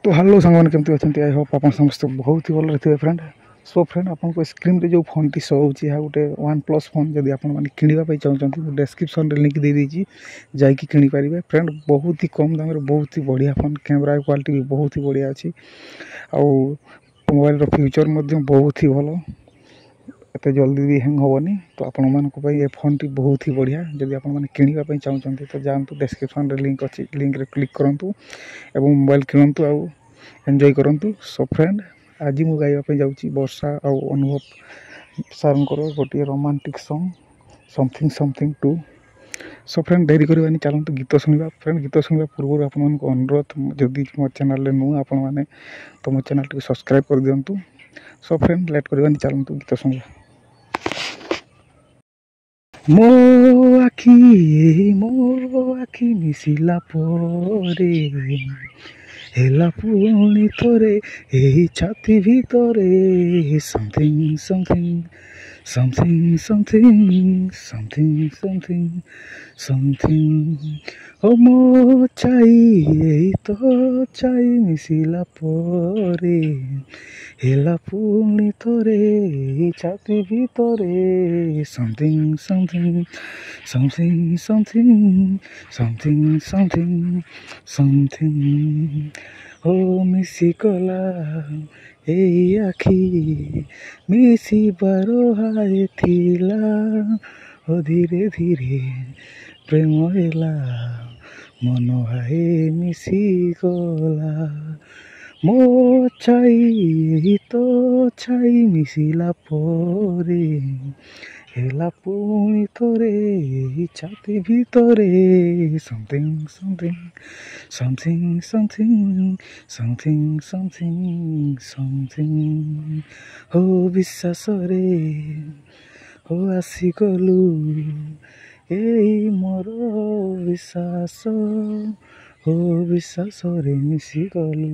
तो हेलो सांग केमती अच्छा आई होप आप समस्त बहुत ही भल थे फ्रेंड। सो फ्रेंड आपको स्क्रीन रे जो फोन टी शो होची है गोटे वन प्लस फोन जदि आपने किणवा चाहते डिस्क्रिप्शन रे लिंक दे दीजिए जाकि किणी पारे फ्रेंड। बहुत ही कम दाम बहुत ही बढ़िया फोन, कैमरा क्वालिटी भी बहुत ही बढ़िया अच्छी आउ मोबाइल फ्यूचर बहुत ही भल, एत जल्दी भी हैंग हेनी। तो आपण मानक ये फोन टी बहुत ही बढ़िया। जदि आपने किणवा चाहते तो जातु डिस्क्रिप्शन रे लिंक अच्छी, लिंक रे क्लिक करूँ एवं मोबाइल किणतु आउ एंजॉय करूँ। सो फ्रेंड आज मु गाइबा जाऊँगी वर्षा आउ अनुभव सार गोटे romantic song something something too. So friend डेरी करवानी चलते गीत शुणा। फ्रेंड गीत शुणा पूर्व आप अनुरोध जदि मो चैनल नुआ आपण मैंने तो मो चैनल टी सब्सक्राइब कर दिंतु। सो फ्रेंड लेट करवानी चलते गीत शुणा। मो आखि मिसिला परे हेला पुणी थोरे एही छाती भितरे something something something something something something something ओ मो चाई तो चाई मिसिला परे हेला पुणी थोरे एही छाती भितरे something something something something something something something ओ मिसी कला एई आखि मिसी बारो हाय थिला ओ धीरे धीरे प्रेम हेला मन हाय मिसी गला मो चाई तो चाई मिसिला परे हेला पुणी थोरे छाती भितरे something something something something something something something हो विश्वास रे हो आसिगलु एई मोर विश्वास हो विश्वास रे मिसिगलु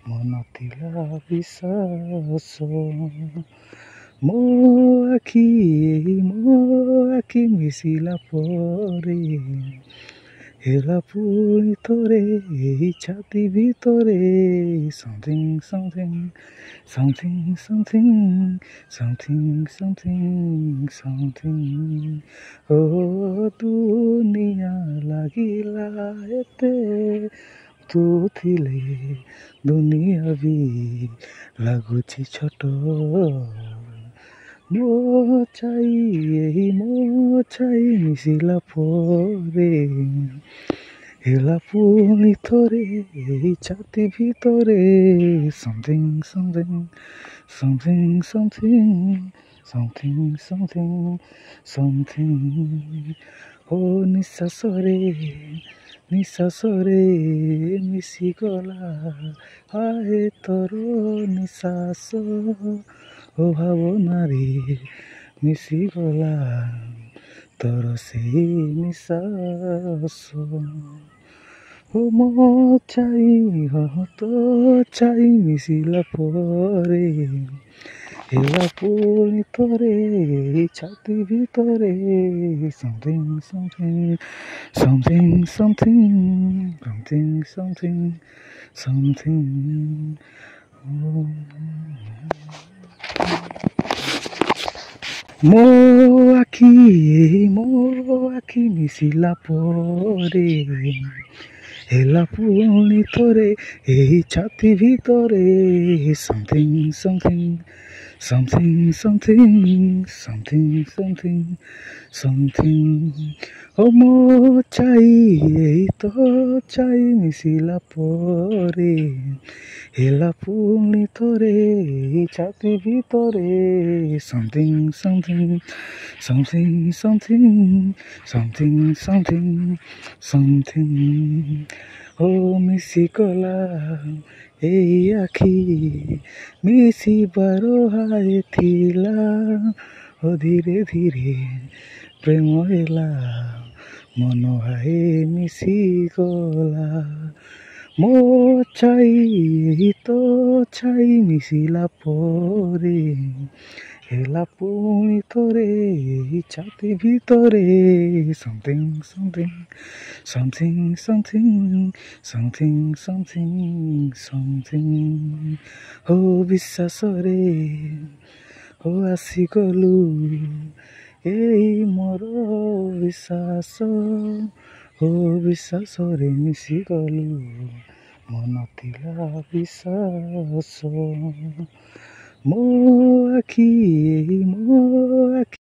मन थिला विश्वास मो आखि मिसिला परे हेला पुणी थोरे एही छाती भितरे something something something something something something something ओ दुनिया लागिला एते तू थिले दुनिया भी लगुची छोट मो चाई मिसिला परे हेला पुणी थोरे एही छाती भितरे something something something something something something something हो निश्वास रे मिसिगला हाय तोर निश्वास ओ भावना रे मिसिगला तोर से निश्वास ओ मो चाई हो तो चाई मिसिला परे हेला पुणी थोरे छाती भितरे something something something something something something something मो आखि मिसिला परे हेला पुणी थोरे एही छाती भितरे something something something something something something something ओ मो चाई तो चाई मिसिला परे हेला पुणी थोरे छाती भितरे something something something something something something something ओ मिसी गला एई आखि मिसी बारो हाय थिला ओ धीरे धीरे प्रेम हेला मन हाय मिसी गला मो चाई तो चाई मिसिला परे ହେଲା ପୁଣି ଥରେ ଏହି ଛାତି ଭିତରେ something something something something something something something ହୋ ବିଶ୍ୱାସରେ ହୋ ଆସିଗଲୁ ଏଇ ମୋର ବିଶ୍ୱାସ ହୋ ବିଶ୍ୱାସରେ ମିଶିଗଲୁ ମନ ଥିଲା ବିଶ୍ୱାସ ମୋ ଆଖି ମୋ ଆଖି